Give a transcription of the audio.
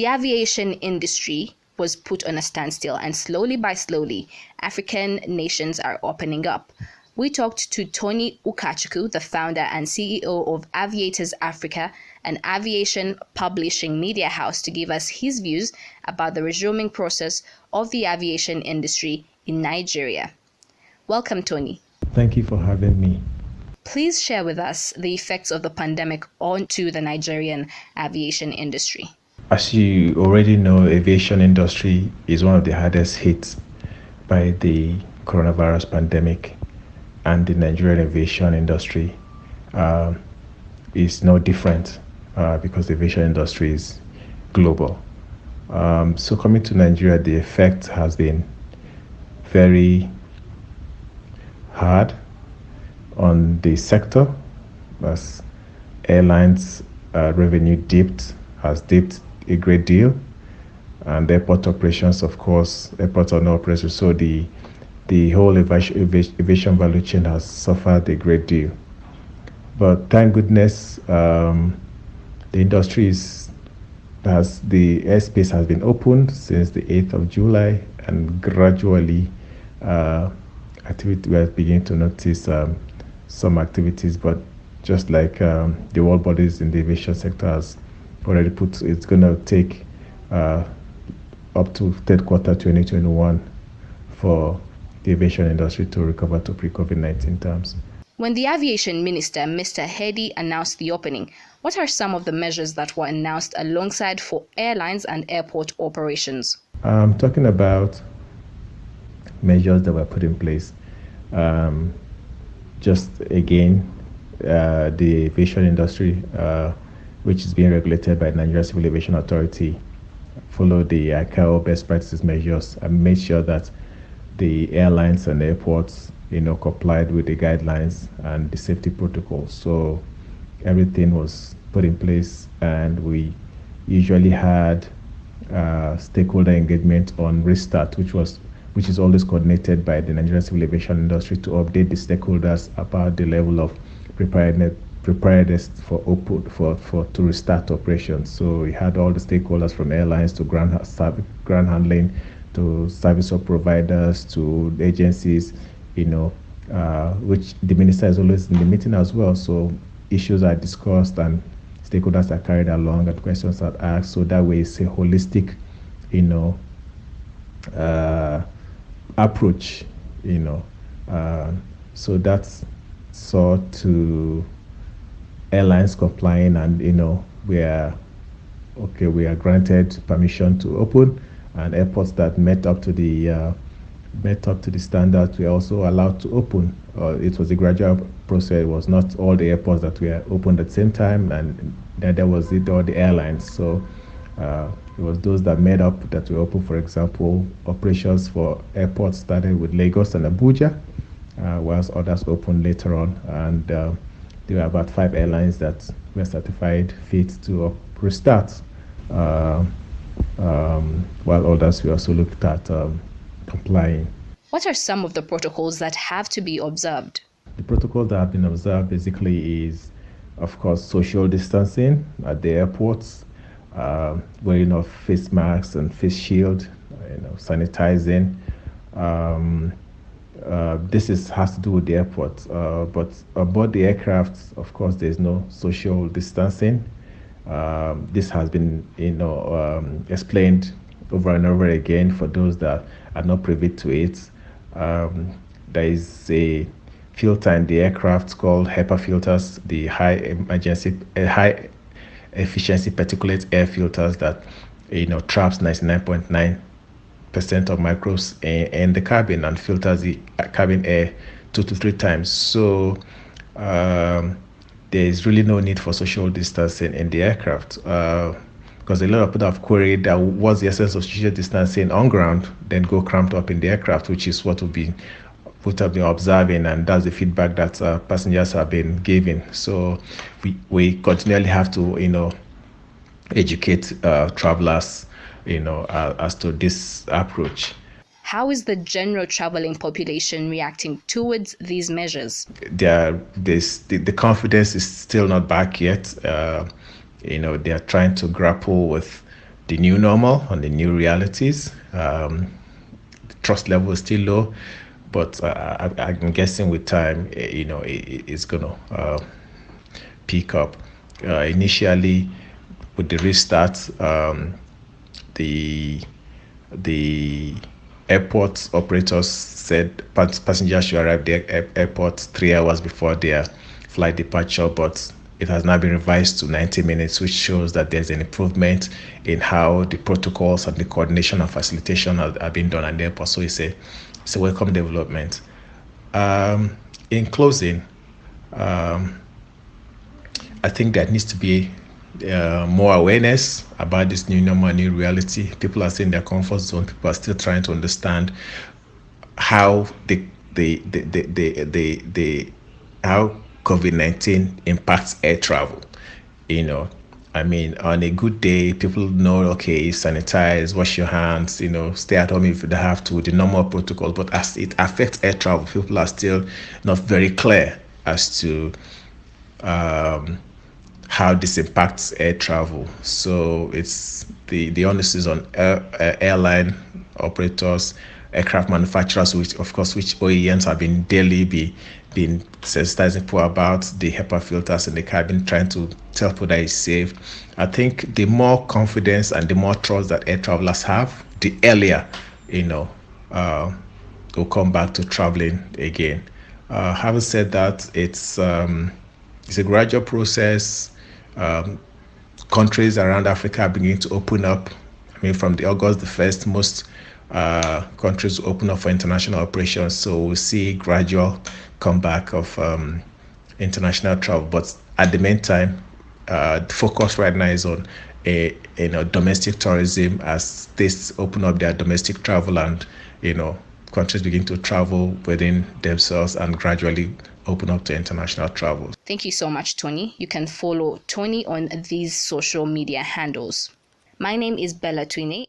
The aviation industry was put on a standstill, and slowly by slowly, African nations are opening up. We talked to Toni, the founder and CEO of Aviators Africa, an aviation publishing media house, to give us his views about the resuming process of the aviation industry in Nigeria. Welcome, Toni. Thank you for having me. Please share with us the effects of the pandemic onto the Nigerian aviation industry. As you already know, aviation industry is one of the hardest hit by the coronavirus pandemic, and the Nigerian aviation industry is no different because the aviation industry is global. So coming to Nigeria, the effect has been very hard on the sector as airlines revenue has dipped a great deal, and airport operations, of course, airports are no operations, so the whole aviation value chain has suffered a great deal. But thank goodness, the industry the airspace has been opened since the 8th of July, and gradually we are beginning to notice some activities, but just like the world bodies in the aviation sector has already put, it's going to take up to third quarter 2021 for the aviation industry to recover to pre-COVID-19 terms. When the aviation minister, Mr. Hedi, announced the opening, what are some of the measures that were announced alongside for airlines and airport operations? Talking about measures that were put in place, just again, the aviation industry, which is being regulated by the Nigerian Civil Aviation Authority, followed the ICAO best practices measures and made sure that the airlines and airports, complied with the guidelines and the safety protocols. So everything was put in place, and we usually had stakeholder engagement on restart, which is always coordinated by the Nigerian Civil Aviation Industry to update the stakeholders about the level of preparedness to restart operations. So we had all the stakeholders from airlines to ground handling to service providers to agencies, which the minister is always in the meeting as well. So issues are discussed and stakeholders are carried along and questions are asked. So that way it's a holistic, approach, so that's sort to airlines complying, and we are granted permission to open, and airports that met up to the standards we are also allowed to open. It was a gradual process. It was not all the airports that were opened at the same time, and neither was it all the airlines. So it was those that made up that were open. For example, operations for airports started with Lagos and Abuja, whilst others opened later on. And there were about 5 airlines that were certified fit to restart, while others we also looked at complying. What are some of the protocols that have to be observed? The protocol that have been observed basically is, of course, social distancing at the airports, wearing of face masks and face shield, sanitizing. This has to do with the airport, but aboard the aircraft, of course, there's no social distancing. This has been, explained over and over again for those that are not privy to it. There is a filter in the aircraft called HEPA filters, the high efficiency particulate air filters that traps 99.9% of microbes in the cabin and filters the cabin air 2 to 3 times. So there is really no need for social distancing in the aircraft, because a lot of people have queried that what's the essence of social distancing on ground, then go cramped up in the aircraft, which is what have been observing, and that's the feedback that passengers have been giving. So we continually have to educate travelers as to this approach. How is the general traveling population reacting towards these measures? The confidence is still not back yet. They are trying to grapple with the new normal, on the new realities. The trust level is still low, but I'm guessing with time, it's going to pick up. Initially, with the restart, the airport operators said passengers should arrive at the airport 3 hours before their flight departure, but it has now been revised to 90 minutes, which shows that there's an improvement in how the protocols and the coordination and facilitation are being done at the airport. So it's a welcome development. In closing, I think there needs to be more awareness about this new normal, new reality. People are still in their comfort zone. People are still trying to understand how how COVID-19 impacts air travel. I mean, on a good day, people know, okay, sanitize, wash your hands, stay at home if they have to, the normal protocol. But as it affects air travel, people are still not very clear as to how this impacts air travel. So it's the onus is on airline operators, aircraft manufacturers, which OEMs have been been sensitizing people about the HEPA filters in the cabin, trying to tell people that it's safe. I think the more confidence and the more trust that air travelers have, the earlier, will come back to traveling again. Having said that, it's a gradual process. Countries around Africa are beginning to open up. I mean, from the August the 1st, most countries open up for international operations. So we'll see gradual comeback of international travel. But at the meantime, the focus right now is on domestic tourism as states open up their domestic travel and countries begin to travel within themselves and gradually open up to international travel. Thank you so much, Toni. You can follow Toni on these social media handles. My name is Bella Twine.